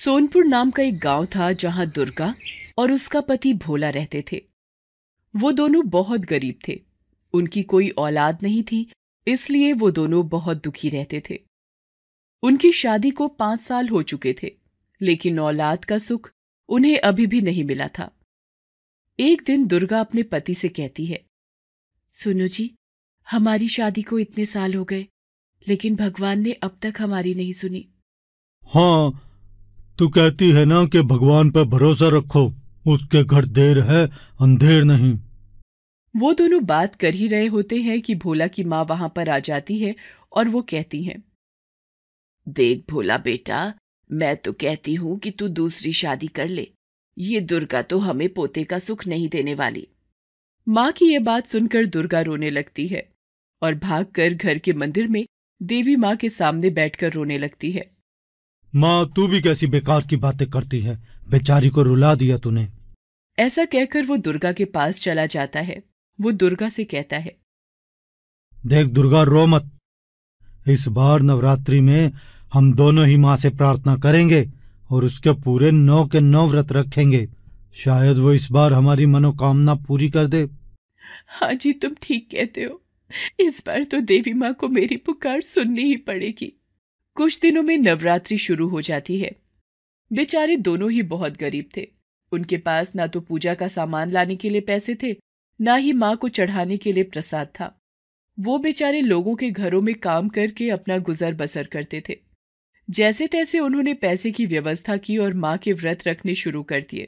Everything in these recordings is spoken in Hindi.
सोनपुर नाम का एक गांव था जहां दुर्गा और उसका पति भोला रहते थे। वो दोनों बहुत गरीब थे। उनकी कोई औलाद नहीं थी, इसलिए वो दोनों बहुत दुखी रहते थे। उनकी शादी को 5 साल हो चुके थे, लेकिन औलाद का सुख उन्हें अभी भी नहीं मिला था। एक दिन दुर्गा अपने पति से कहती है, सुनो जी, हमारी शादी को इतने साल हो गए, लेकिन भगवान ने अब तक हमारी नहीं सुनी। हाँ, तू कहती है ना कि भगवान पर भरोसा रखो, उसके घर देर है अंधेर नहीं। वो दोनों बात कर ही रहे होते हैं कि भोला की माँ वहां पर आ जाती है और वो कहती हैं, देख भोला बेटा, मैं तो कहती हूं कि तू दूसरी शादी कर ले। ये दुर्गा तो हमें पोते का सुख नहीं देने वाली। माँ की ये बात सुनकर दुर्गा रोने लगती है और भागकर घर के मंदिर में देवी माँ के सामने बैठकर रोने लगती है। माँ, तू भी कैसी बेकार की बातें करती है, बेचारी को रुला दिया तूने। ऐसा कहकर वो दुर्गा के पास चला जाता है। वो दुर्गा से कहता है, देख दुर्गा, रो मत। इस बार नवरात्रि में हम दोनों ही माँ से प्रार्थना करेंगे और उसके पूरे 9 के 9 व्रत रखेंगे। शायद वो इस बार हमारी मनोकामना पूरी कर दे। हाँ जी, तुम ठीक कहते हो। इस बार तो देवी माँ को मेरी पुकार सुननी ही पड़ेगी। कुछ दिनों में नवरात्रि शुरू हो जाती है। बेचारे दोनों ही बहुत गरीब थे। उनके पास ना तो पूजा का सामान लाने के लिए पैसे थे, ना ही माँ को चढ़ाने के लिए प्रसाद था। वो बेचारे लोगों के घरों में काम करके अपना गुजर बसर करते थे। जैसे तैसे उन्होंने पैसे की व्यवस्था की और माँ के व्रत रखने शुरू कर दिए।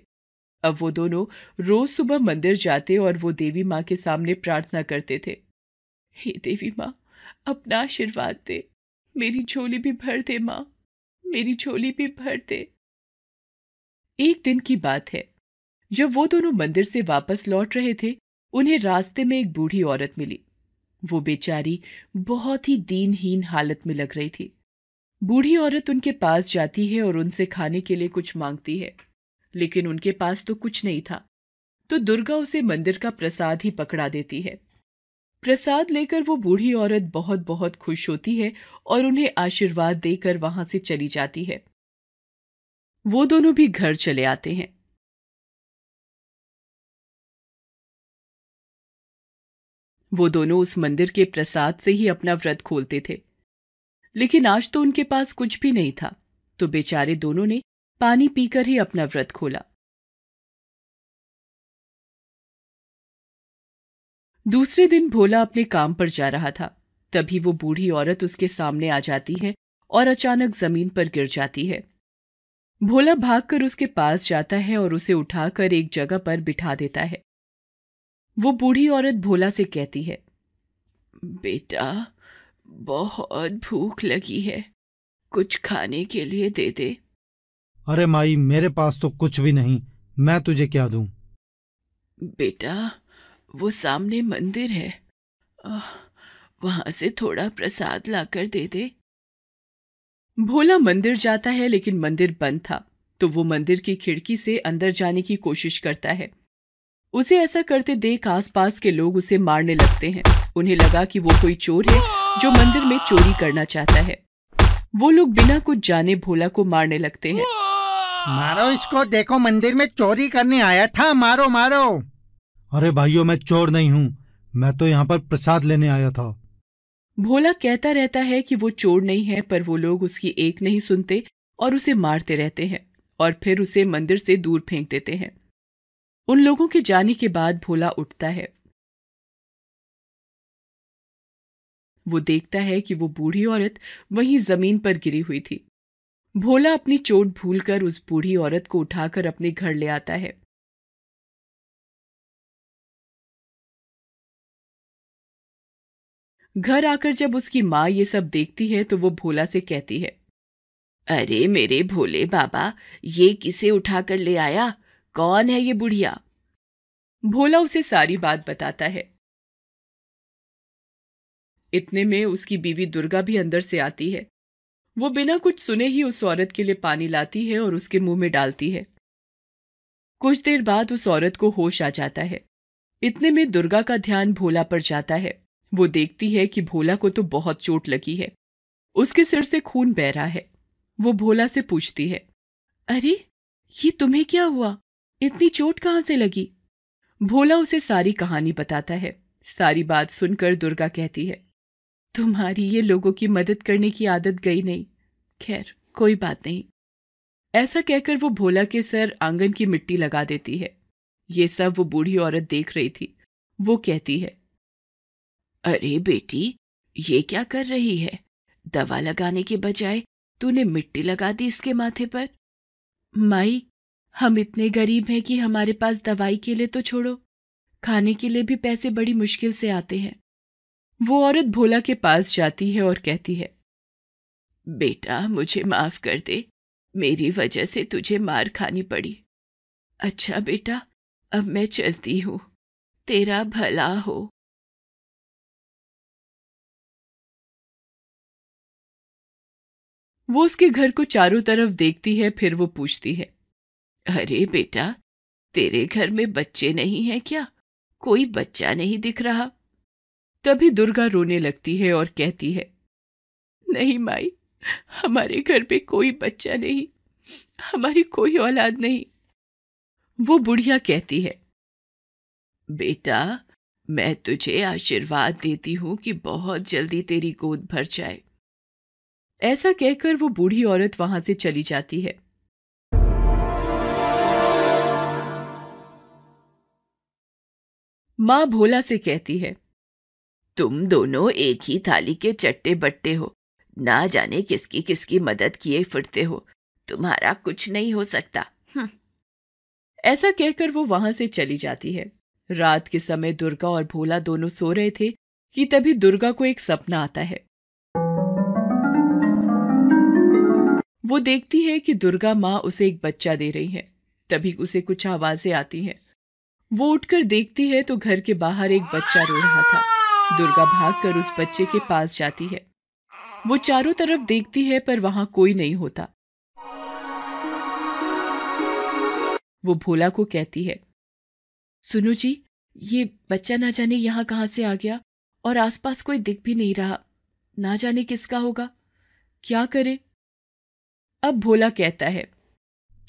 अब वो दोनों रोज सुबह मंदिर जाते और वो देवी माँ के सामने प्रार्थना करते थे, हे देवी माँ, अपना आशीर्वाद दे, मेरी झोली भी भर दे माँ, मेरी झोली भी भर दे। एक दिन की बात है, जब वो दोनों मंदिर से वापस लौट रहे थे, उन्हें रास्ते में एक बूढ़ी औरत मिली। वो बेचारी बहुत ही दीनहीन हालत में लग रही थी। बूढ़ी औरत उनके पास जाती है और उनसे खाने के लिए कुछ मांगती है, लेकिन उनके पास तो कुछ नहीं था। तो दुर्गा उसे मंदिर का प्रसाद ही पकड़ा देती है। प्रसाद लेकर वो बूढ़ी औरत बहुत बहुत खुश होती है और उन्हें आशीर्वाद देकर वहां से चली जाती है। वो दोनों भी घर चले आते हैं। वो दोनों उस मंदिर के प्रसाद से ही अपना व्रत खोलते थे, लेकिन आज तो उनके पास कुछ भी नहीं था। तो बेचारे दोनों ने पानी पीकर ही अपना व्रत खोला। दूसरे दिन भोला अपने काम पर जा रहा था। तभी वो बूढ़ी औरत उसके सामने आ जाती है और अचानक जमीन पर गिर जाती है। भोला भागकर उसके पास जाता है और उसे उठाकर एक जगह पर बिठा देता है। वो बूढ़ी औरत भोला से कहती है, बेटा, बहुत भूख लगी है, कुछ खाने के लिए दे दे। अरे माई, मेरे पास तो कुछ भी नहीं, मैं तुझे क्या दूं? बेटा, वो सामने मंदिर है, वहां से थोड़ा प्रसाद लाकर दे दे। भोला मंदिर जाता है, लेकिन मंदिर बंद था। तो वो मंदिर की खिड़की से अंदर जाने की कोशिश करता है। उसे ऐसा करते देख आसपास के लोग उसे मारने लगते हैं। उन्हें लगा कि वो कोई चोर है जो मंदिर में चोरी करना चाहता है। वो लोग बिना कुछ जाने भोला को मारने लगते हैं। मारो इसको, देखो मंदिर में चोरी करने आया था, मारो मारो। अरे भाइयों, मैं चोर नहीं हूं, मैं तो यहाँ पर प्रसाद लेने आया था। भोला कहता रहता है कि वो चोर नहीं है, पर वो लोग उसकी एक नहीं सुनते और उसे मारते रहते हैं और फिर उसे मंदिर से दूर फेंक देते हैं। उन लोगों के जाने के बाद भोला उठता है। वो देखता है कि वो बूढ़ी औरत वहीं जमीन पर गिरी हुई थी। भोला अपनी चोट भूलकर उस बूढ़ी औरत को उठाकर अपने घर ले आता है। घर आकर जब उसकी माँ ये सब देखती है तो वो भोला से कहती है, अरे मेरे भोले बाबा, ये किसे उठाकर ले आया? कौन है ये बुढ़िया? भोला उसे सारी बात बताता है। इतने में उसकी बीवी दुर्गा भी अंदर से आती है। वो बिना कुछ सुने ही उस औरत के लिए पानी लाती है और उसके मुंह में डालती है। कुछ देर बाद उस औरत को होश आ जाता है। इतने में दुर्गा का ध्यान भोला पर जाता है। वो देखती है कि भोला को तो बहुत चोट लगी है, उसके सिर से खून बह रहा है। वो भोला से पूछती है, अरे, ये तुम्हें क्या हुआ? इतनी चोट कहाँ से लगी? भोला उसे सारी कहानी बताता है। सारी बात सुनकर दुर्गा कहती है, तुम्हारी ये लोगों की मदद करने की आदत गई नहीं। खैर, कोई बात नहीं। ऐसा कहकर वो भोला के सर आंगन की मिट्टी लगा देती है। ये सब वो बूढ़ी औरत देख रही थी। वो कहती है, अरे बेटी, ये क्या कर रही है? दवा लगाने के बजाय तूने मिट्टी लगा दी इसके माथे पर। माई, हम इतने गरीब हैं कि हमारे पास दवाई के लिए तो छोड़ो, खाने के लिए भी पैसे बड़ी मुश्किल से आते हैं। वो औरत भोला के पास जाती है और कहती है, बेटा मुझे माफ कर दे, मेरी वजह से तुझे मार खानी पड़ी। अच्छा बेटा, अब मैं चलती हूँ, तेरा भला हो। वो उसके घर को चारों तरफ देखती है, फिर वो पूछती है, अरे बेटा, तेरे घर में बच्चे नहीं हैं क्या? कोई बच्चा नहीं दिख रहा। तभी दुर्गा रोने लगती है और कहती है, नहीं माई, हमारे घर पे कोई बच्चा नहीं, हमारी कोई औलाद नहीं। वो बुढ़िया कहती है, बेटा, मैं तुझे आशीर्वाद देती हूं कि बहुत जल्दी तेरी गोद भर जाए। ऐसा कहकर वो बूढ़ी औरत वहां से चली जाती है। माँ भोला से कहती है, तुम दोनों एक ही थाली के चट्टे बट्टे हो, ना जाने किसकी किसकी मदद किए फिरते हो, तुम्हारा कुछ नहीं हो सकता। ऐसा कहकर वो वहां से चली जाती है। रात के समय दुर्गा और भोला दोनों सो रहे थे कि तभी दुर्गा को एक सपना आता है। वो देखती है कि दुर्गा माँ उसे एक बच्चा दे रही है। तभी उसे कुछ आवाजें आती हैं। वो उठकर देखती है तो घर के बाहर एक बच्चा रो रहा था। दुर्गा भागकर उस बच्चे के पास जाती है। वो चारों तरफ देखती है पर वहां कोई नहीं होता। वो भोला को कहती है, सुनो जी, ये बच्चा ना जाने यहाँ कहाँ से आ गया और आसपास कोई दिख भी नहीं रहा, ना जाने किसका होगा, क्या करे? अब भोला कहता है,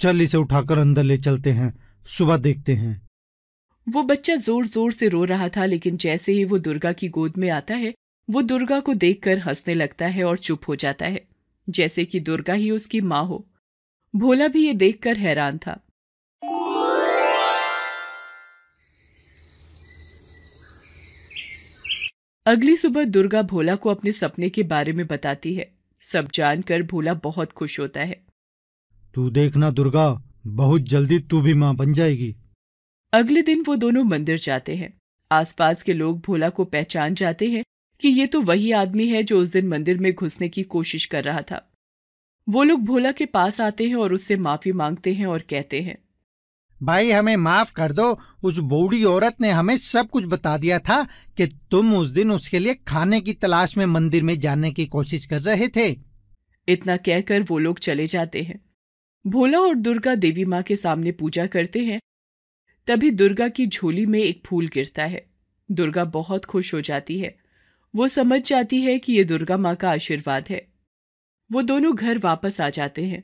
चल इसे उठाकर अंदर ले चलते हैं, सुबह देखते हैं। वो बच्चा जोर जोर से रो रहा था, लेकिन जैसे ही वो दुर्गा की गोद में आता है, वो दुर्गा को देखकर हंसने लगता है और चुप हो जाता है, जैसे कि दुर्गा ही उसकी माँ हो। भोला भी ये देखकर हैरान था। अगली सुबह दुर्गा भोला को अपने सपने के बारे में बताती है। सब जानकर भोला बहुत खुश होता है। तू देखना दुर्गा, बहुत जल्दी तू भी माँ बन जाएगी। अगले दिन वो दोनों मंदिर जाते हैं। आसपास के लोग भोला को पहचान जाते हैं कि ये तो वही आदमी है जो उस दिन मंदिर में घुसने की कोशिश कर रहा था। वो लोग भोला के पास आते हैं और उससे माफी मांगते हैं और कहते हैं, भाई हमें माफ कर दो, उस बूढ़ी औरत ने हमें सब कुछ बता दिया था कि तुम उस दिन उसके लिए खाने की तलाश में मंदिर में जाने की कोशिश कर रहे थे। इतना कहकर वो लोग चले जाते हैं। भोला और दुर्गा देवी माँ के सामने पूजा करते हैं। तभी दुर्गा की झोली में एक फूल गिरता है। दुर्गा बहुत खुश हो जाती है। वो समझ जाती है कि ये दुर्गा माँ का आशीर्वाद है। वो दोनों घर वापस आ जाते हैं।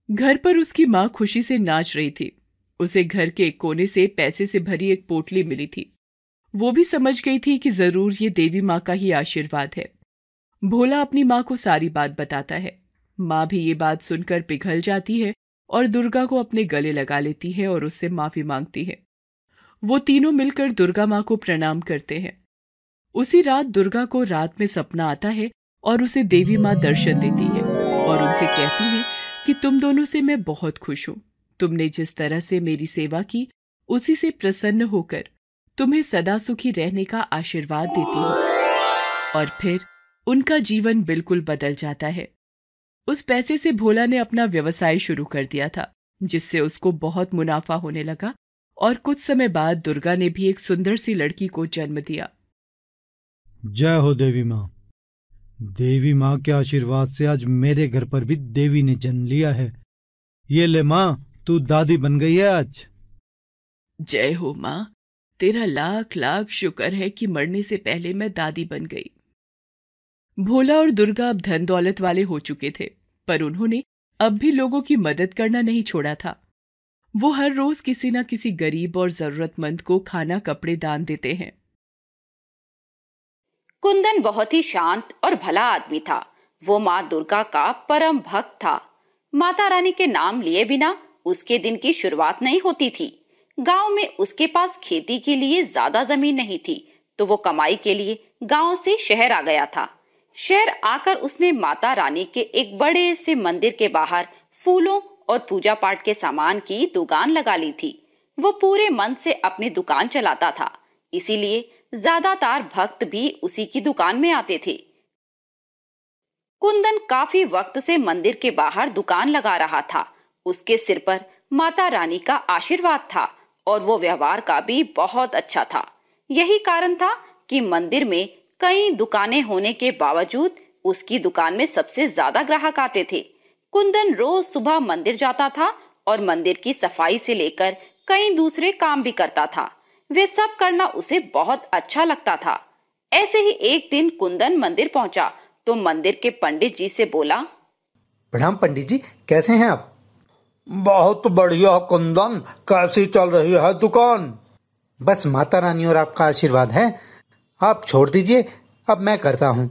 घर पर उसकी माँ खुशी से नाच रही थी। उसे घर के एक कोने से पैसे से भरी एक पोटली मिली थी। वो भी समझ गई थी कि जरूर ये देवी माँ का ही आशीर्वाद है। भोला अपनी माँ को सारी बात बताता है। माँ भी ये बात सुनकर पिघल जाती है और दुर्गा को अपने गले लगा लेती है और उससे माफी मांगती है। वो तीनों मिलकर दुर्गा माँ को प्रणाम करते हैं। उसी रात दुर्गा को रात में सपना आता है और उसे देवी माँ दर्शन देती है और उनसे कहती है कि तुम दोनों से मैं बहुत खुश हूँ। तुमने जिस तरह से मेरी सेवा की, उसी से प्रसन्न होकर तुम्हें सदा सुखी रहने का आशीर्वाद देती हूँ। और फिर उनका जीवन बिल्कुल बदल जाता है। उस पैसे से भोला ने अपना व्यवसाय शुरू कर दिया था, जिससे उसको बहुत मुनाफा होने लगा और कुछ समय बाद दुर्गा ने भी एक सुंदर सी लड़की को जन्म दिया। जय हो देवी माँ। देवी माँ के आशीर्वाद से आज मेरे घर पर भी देवी ने जन्म लिया है। ये ले माँ, तू दादी बन गई है आज। जय हो माँ, तेरा लाख लाख शुक्र है कि मरने से पहले मैं दादी बन गई। भोला और दुर्गा अब धन दौलत वाले हो चुके थे, पर उन्होंने अब भी लोगों की मदद करना नहीं छोड़ा था। वो हर रोज किसी न किसी गरीब और जरूरतमंद को खाना कपड़े दान देते हैं। कुंदन बहुत ही शांत और भला आदमी था। वो माँ दुर्गा का परम भक्त था। माता रानी के नाम लिए बिना उसके दिन की शुरुआत नहीं होती थी। गांव में उसके पास खेती के लिए ज्यादा जमीन नहीं थी, तो वो कमाई के लिए गांव से शहर आ गया था। शहर आकर उसने माता रानी के एक बड़े से मंदिर के बाहर फूलों और पूजा पाठ के सामान की दुकान लगा ली थी। वो पूरे मन से अपनी दुकान चलाता था, इसीलिए ज्यादातर भक्त भी उसी की दुकान में आते थे। कुंदन काफी वक्त से मंदिर के बाहर दुकान लगा रहा था। उसके सिर पर माता रानी का आशीर्वाद था और वो व्यवहार का भी बहुत अच्छा था। यही कारण था कि मंदिर में कई दुकानें होने के बावजूद उसकी दुकान में सबसे ज्यादा ग्राहक आते थे। कुंदन रोज सुबह मंदिर जाता था और मंदिर की सफाई से लेकर कई दूसरे काम भी करता था। वे सब करना उसे बहुत अच्छा लगता था। ऐसे ही एक दिन कुंदन मंदिर पहुंचा तो मंदिर के पंडित जी से बोला, प्रणाम पंडित जी, कैसे हैं आप? बहुत बढ़िया कुंदन, कैसी चल रही है दुकान? बस माता रानी और आपका आशीर्वाद है। आप छोड़ दीजिए, अब मैं करता हूँ।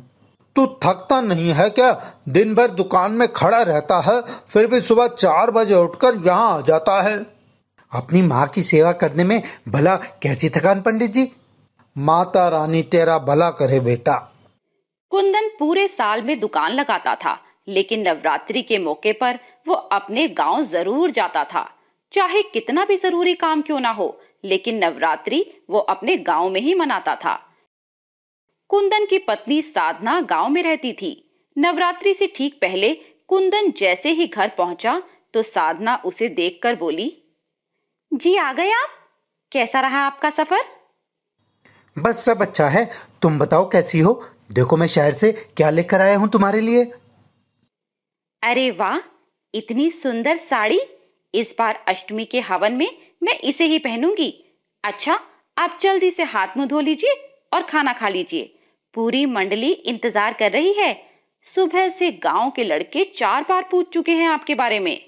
तू थकता नहीं है क्या? दिन भर दुकान में खड़ा रहता है, फिर भी सुबह 4 बजे उठकर यहाँ आ जाता है। अपनी माँ की सेवा करने में भला कैसी थकान पंडित जी? माता रानी तेरा भला करे बेटा। कुंदन पूरे साल में दुकान लगाता था, लेकिन नवरात्रि के मौके पर वो अपने गांव जरूर जाता था। चाहे कितना भी जरूरी काम क्यों ना हो, लेकिन नवरात्रि वो अपने गांव में ही मनाता था। कुंदन की पत्नी साधना गांव में रहती थी। नवरात्रि से ठीक पहले कुंदन जैसे ही घर पहुंचा तो साधना उसे देखकर बोली, जी आ गए आप? कैसा रहा आपका सफर? बस सब अच्छा है, तुम बताओ कैसी हो? देखो मैं शहर से क्या लेकर आया हूँ तुम्हारे लिए। अरे वाह, इतनी सुंदर साड़ी! इस बार अष्टमी के हवन में मैं इसे ही पहनूंगी। अच्छा, आप जल्दी से हाथ मुंह धो लीजिए और खाना खा लीजिए। पूरी मंडली इंतजार कर रही है। सुबह से गांव के लड़के 4 बार पूछ चुके हैं आपके बारे में।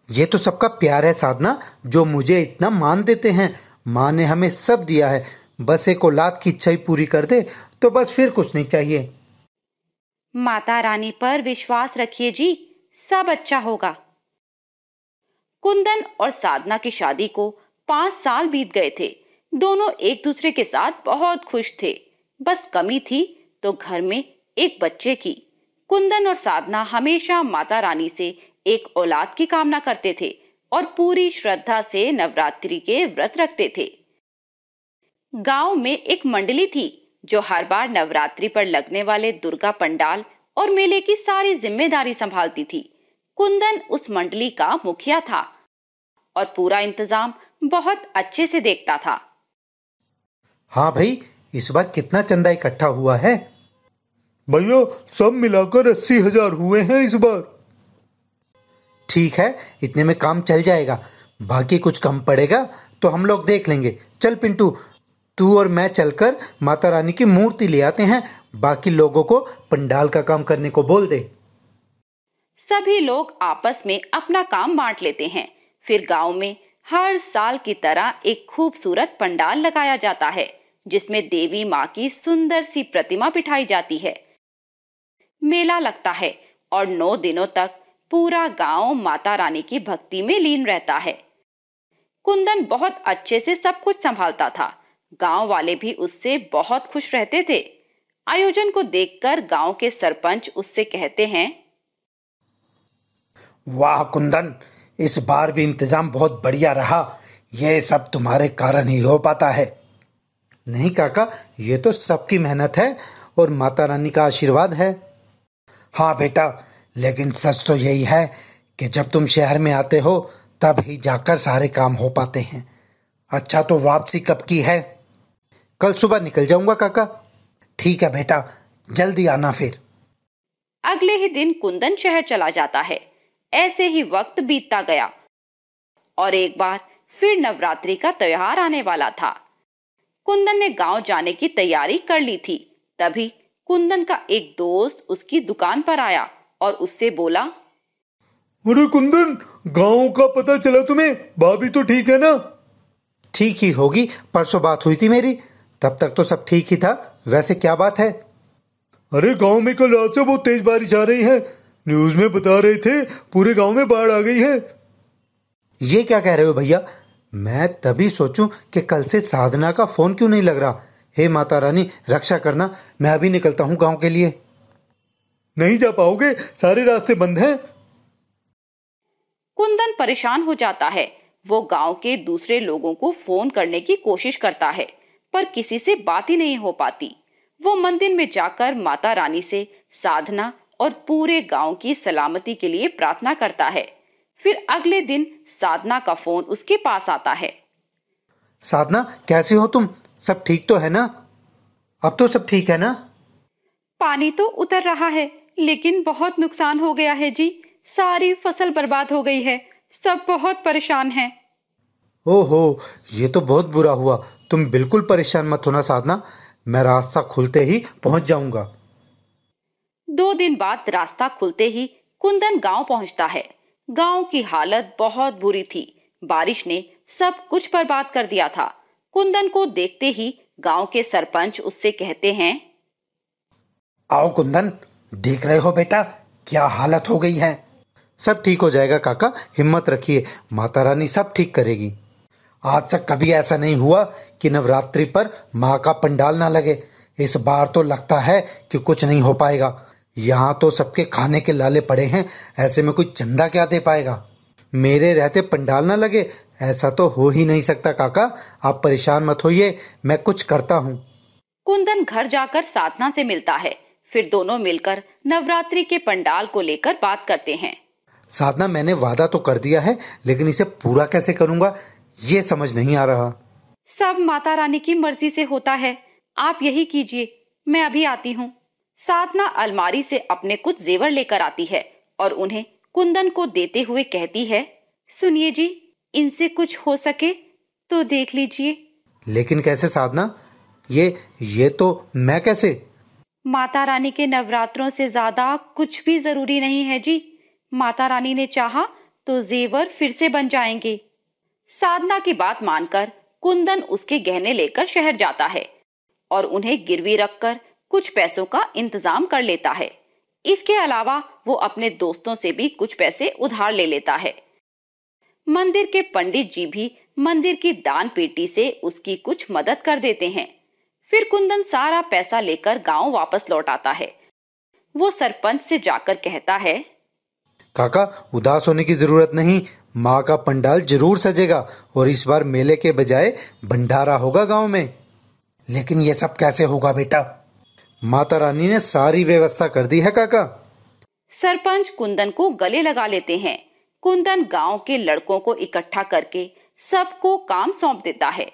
ये तो सबका प्यार है साधना, जो मुझे इतना मान देते हैं। माँ ने हमें सब दिया है, बस एक औलाद की इच्छा ही पूरी कर दे तो बस फिर कुछ नहीं चाहिए। माता रानी पर विश्वास रखिए जी, सब अच्छा होगा। कुंदन और साधना की शादी को 5 साल बीत गए थे। दोनों एक दूसरे के साथ बहुत खुश थे। बस कमी थी तो घर में एक बच्चे की। कुंदन और साधना हमेशा माता रानी से एक औलाद की कामना करते थे और पूरी श्रद्धा से नवरात्रि के व्रत रखते थे। गांव में एक मंडली थी जो हर बार नवरात्रि पर लगने वाले दुर्गा पंडाल और मेले की सारी जिम्मेदारी संभालती थी। कुंदन उस मंडली का मुखिया था और पूरा इंतजाम बहुत अच्छे से देखता था। हाँ भाई, इस बार कितना चंदा इकट्ठा हुआ है? भैया सब मिलाकर 80,000 हुए हैं इस बार। ठीक है, इतने में काम चल जाएगा। बाकी कुछ कम पड़ेगा तो हम लोग देख लेंगे। चल पिंटू, तू और मैं चलकर माता रानी की मूर्ति ले आते हैं। बाकी लोगों को पंडाल का काम करने को बोल दे। सभी लोग आपस में अपना काम बांट लेते हैं। फिर गांव में हर साल की तरह एक खूबसूरत पंडाल लगाया जाता है, जिसमें देवी माँ की सुंदर सी प्रतिमा बिठाई जाती है। मेला लगता है और 9 दिनों तक पूरा गांव माता रानी की भक्ति में लीन रहता है। कुंदन बहुत अच्छे से सब कुछ संभालता था। गांव वाले भी उससे बहुत खुश रहते थे। आयोजन को देखकर गांव के सरपंच उससे कहते हैं, वाह कुंदन, इस बार भी इंतजाम बहुत बढ़िया रहा। ये सब तुम्हारे कारण ही हो पाता है। नहीं काका, ये तो सबकी मेहनत है और माता रानी का आशीर्वाद है। हाँ बेटा, लेकिन सच तो यही है कि जब तुम शहर में आते हो तब ही जाकर सारे काम हो पाते हैं। अच्छा, तो वापसी कब की है? कल सुबह निकल जाऊंगा काका। ठीक है बेटा, जल्दी आना फिर। अगले ही दिन कुंदन शहर चला जाता है। ऐसे ही वक्त बीतता गया और एक बार फिर नवरात्रि का त्योहार आने वाला था। कुंदन ने गांव जाने की तैयारी कर ली थी। तभी कुंदन का एक दोस्त उसकी दुकान पर आया और उससे बोला, अरे कुंदन, गांव का पता चला तुम्हें? भाभी तो ठीक है ना? ठीक ही होगी, परसों बात हुई थी मेरी, तब तक तो सब ठीक ही था। वैसे क्या बात है? अरे गांव में कल रात से बहुत तेज बारिश आ रही है, न्यूज में बता रहे थे पूरे गांव में बाढ़ आ गई है। ये क्या कह रहे हो भैया? मैं तभी सोचूं कि कल से साधना का फोन क्यों नहीं लग रहा। हे माता रानी रक्षा करना, मैं अभी निकलता हूं गांव के लिए। नहीं जा पाओगे, सारे रास्ते बंद हैं। कुंदन परेशान हो जाता है। वो गांव के दूसरे लोगों को फोन करने की कोशिश करता है, पर किसी से बात ही नहीं हो पाती। वो मंदिर में जाकर माता रानी से साधना और पूरे गांव की सलामती के लिए प्रार्थना करता है। फिर अगले दिन साधना का फोन उसके पास आता है। साधना, कैसे हो तुम? सब ठीक तो है ना? अब तो सब ठीक है ना? पानी तो उतर रहा है, लेकिन बहुत नुकसान हो गया है जी। सारी फसल बर्बाद हो गई है। सब बहुत परेशान हैं। ओहो, ये तो बहुत बुरा हुआ। तुम बिल्कुल परेशान मत होना साधना, मैं रास्ता खुलते ही पहुंच जाऊंगा। 2 दिन बाद रास्ता खुलते ही कुंदन गांव पहुंचता है। गांव की हालत बहुत बुरी थी। बारिश ने सब कुछ बर्बाद कर दिया था। कुंदन को देखते ही गांव के सरपंच उससे कहते हैं, आओ कुंदन, देख रहे हो बेटा क्या हालत हो गई है। सब ठीक हो जाएगा काका, हिम्मत रखिए, माता रानी सब ठीक करेगी। आज तक कभी ऐसा नहीं हुआ कि नवरात्रि पर माँ का पंडाल ना लगे। इस बार तो लगता है कि कुछ नहीं हो पाएगा। यहाँ तो सबके खाने के लाले पड़े हैं, ऐसे में कोई चंदा क्या दे पाएगा। मेरे रहते पंडाल ना लगे, ऐसा तो हो ही नहीं सकता काका। आप परेशान मत होइए, मैं कुछ करता हूँ। कुंदन घर जाकर साधना से मिलता है। फिर दोनों मिलकर नवरात्रि के पंडाल को लेकर बात करते हैं। साधना, मैंने वादा तो कर दिया है, लेकिन इसे पूरा कैसे करूँगा ये समझ नहीं आ रहा। सब माता रानी की मर्जी से होता है। आप यही कीजिए, मैं अभी आती हूँ। साधना अलमारी से अपने कुछ जेवर लेकर आती है और उन्हें कुंदन को देते हुए कहती है, सुनिए जी, इनसे कुछ हो सके तो देख लीजिए। लेकिन कैसे साधना? ये तो मैं कैसे? माता रानी के नवरात्रों से ज्यादा कुछ भी जरूरी नहीं है जी। माता रानी ने चाहा तो जेवर फिर से बन जाएंगे। साधना की बात मानकर कुंदन उसके गहने लेकर शहर जाता है और उन्हें गिरवी रखकर कुछ पैसों का इंतजाम कर लेता है। इसके अलावा वो अपने दोस्तों से भी कुछ पैसे उधार ले लेता है। मंदिर के पंडित जी भी मंदिर की दान पेटी से उसकी कुछ मदद कर देते हैं। फिर कुंदन सारा पैसा लेकर गांव वापस लौट आता है। वो सरपंच से जाकर कहता है, काका, उदास होने की जरूरत नहीं, माँ का पंडाल जरूर सजेगा और इस बार मेले के बजाय भंडारा होगा गांव में। लेकिन ये सब कैसे होगा बेटा? माता रानी ने सारी व्यवस्था कर दी है काका। सरपंच कुंदन को गले लगा लेते हैं। कुंदन गांव के लड़कों को इकट्ठा करके सबको काम सौंप देता है।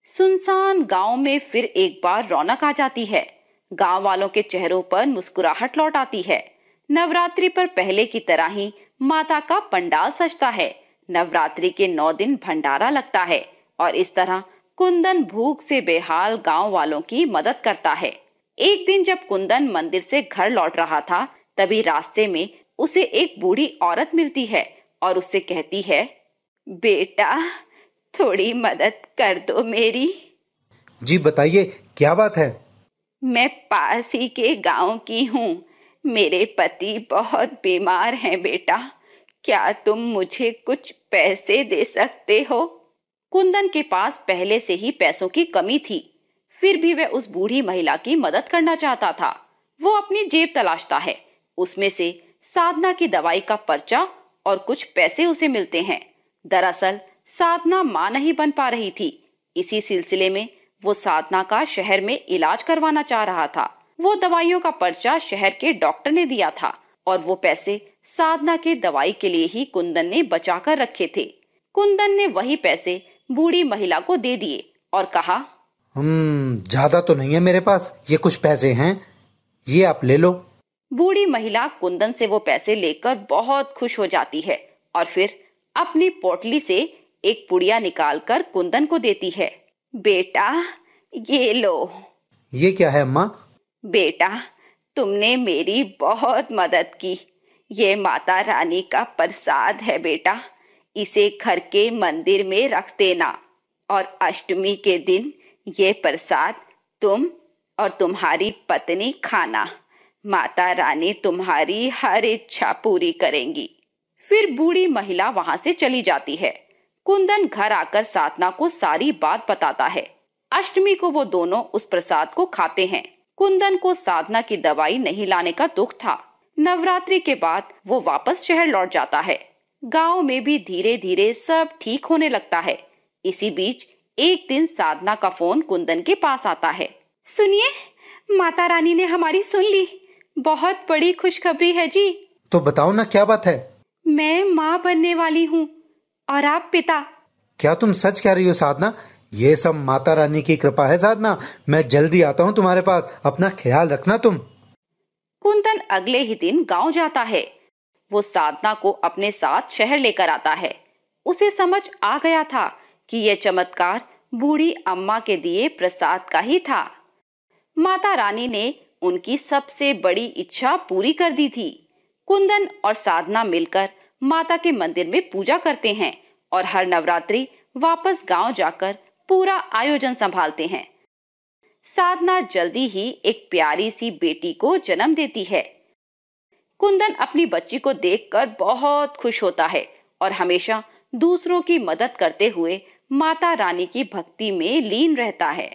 सुनसान गांव में फिर एक बार रौनक आ जाती है। गांव वालों के चेहरों पर मुस्कुराहट लौट आती है। नवरात्रि पर पहले की तरह ही माता का पंडाल सजता है। नवरात्रि के 9 दिन भंडारा लगता है और इस तरह कुंदन भूख से बेहाल गांव वालों की मदद करता है। एक दिन जब कुंदन मंदिर से घर लौट रहा था, तभी रास्ते में उसे एक बूढ़ी औरत मिलती है और उससे कहती है, बेटा थोड़ी मदद कर दो मेरी। जी बताइए, क्या बात है? मैं पास ही के गांव की हूँ। मेरे पति बहुत बीमार हैं बेटा, क्या तुम मुझे कुछ पैसे दे सकते हो? कुंदन के पास पहले से ही पैसों की कमी थी, फिर भी वह उस बूढ़ी महिला की मदद करना चाहता था। वो अपनी जेब तलाशता है। उसमें से साधना की दवाई का पर्चा और कुछ पैसे उसे मिलते हैं। दरअसल साधना मां नहीं बन पा रही थी। इसी सिलसिले में वो साधना का शहर में इलाज करवाना चाह रहा था। वो दवाइयों का पर्चा शहर के डॉक्टर ने दिया था और वो पैसे साधना के दवाई के लिए ही कुंदन ने बचा कर रखे थे। कुंदन ने वही पैसे बूढ़ी महिला को दे दिए और कहा, ज्यादा तो नहीं है मेरे पास, ये कुछ पैसे हैं, ये आप ले लो। बूढ़ी महिला कुंदन से वो पैसे लेकर बहुत खुश हो जाती है और फिर अपनी पोटली से एक पुड़िया निकालकर कुंदन को देती है। बेटा ये लो। ये क्या है अम्मा? बेटा तुमने मेरी बहुत मदद की, ये माता रानी का प्रसाद है बेटा, इसे घर के मंदिर में रख देना और अष्टमी के दिन ये प्रसाद तुम और तुम्हारी पत्नी खाना। माता रानी तुम्हारी हर इच्छा पूरी करेंगी। फिर बूढ़ी महिला वहां से चली जाती है। कुंदन घर आकर साधना को सारी बात बताता है। अष्टमी को वो दोनों उस प्रसाद को खाते हैं। कुंदन को साधना की दवाई नहीं लाने का दुख था। नवरात्रि के बाद वो वापस शहर लौट जाता है। गांव में भी धीरे धीरे सब ठीक होने लगता है। इसी बीच एक दिन साधना का फोन कुंदन के पास आता है। सुनिए, माता रानी ने हमारी सुन ली। बहुत बड़ी खुशखबरी है जी। तो बताओ ना, क्या बात है? मैं माँ बनने वाली हूँ और आप पिता। क्या तुम सच कह रही हो साधना? ये सब माता रानी की कृपा है साधना। मैं जल्दी आता हूँ तुम्हारे पास। अपना ख्याल रखना तुम। कुंदन अगले ही दिन गांव जाता है। वो साधना को अपने साथ शहर लेकर आता है। उसे समझ आ गया था कि यह चमत्कार बूढ़ी अम्मा के दिए प्रसाद का ही था। माता रानी ने उनकी सबसे बड़ी इच्छा पूरी कर दी थी। कुंदन और साधना मिलकर माता के मंदिर में पूजा करते हैं और हर नवरात्रि वापस गांव जाकर पूरा आयोजन संभालते हैं। साधना जल्दी ही एक प्यारी सी बेटी को जन्म देती है। कुंदन अपनी बच्ची को देखकर बहुत खुश होता है और हमेशा दूसरों की मदद करते हुए माता रानी की भक्ति में लीन रहता है।